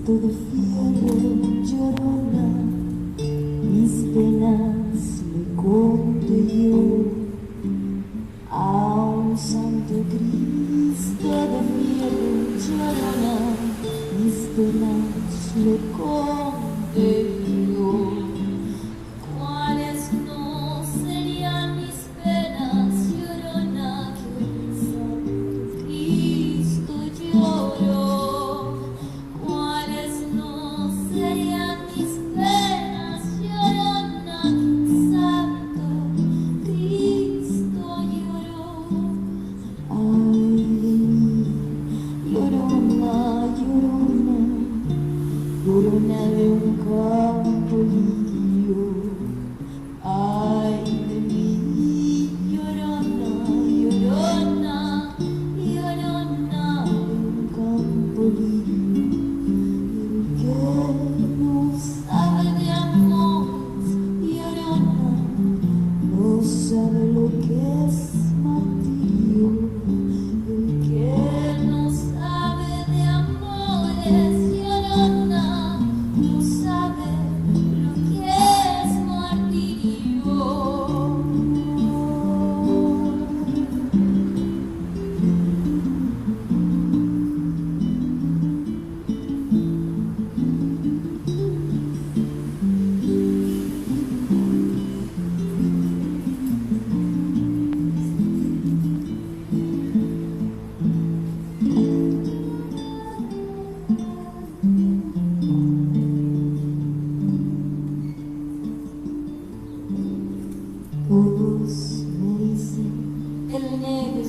Cristo de fierro, llorona, mis penas le conté yo a un santo Cristo de fierro, llorona, mis penas le conté yo. ¿Cuáles no serían mis penas, llorona, que un santo Cristo lloró? ¿Cuáles no serían mis penas, llorona, que un santo Cristo lloró? Ay de mí, llorona, llorona, llorona de un campo limpio. Ay de mí, llorona, llorona, llorona de un campo limpio. El que no sabe de amores, llorona, no sabe lo que es martirio. El que No sabe de amores, llorona, no sabe lo que es martirio. todos me dicen el negro,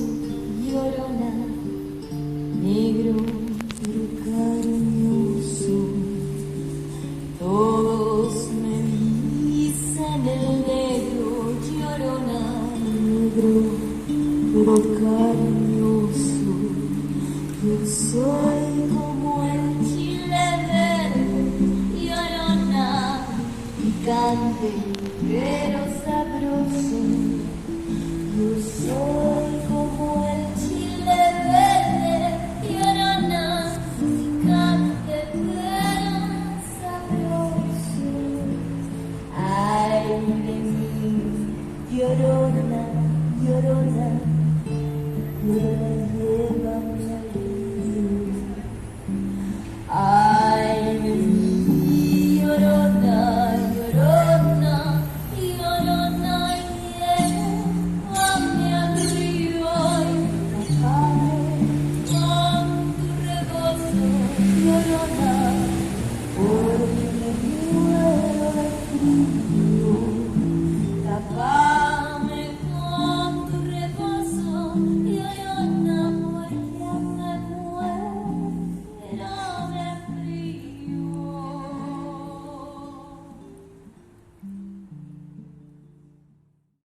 llorona, negro pero cariñoso. Todos me dicen el negro, llorona, negro pero cariñoso. Yo soy como el chile verde, llorona, picante pero sabroso. Yo soy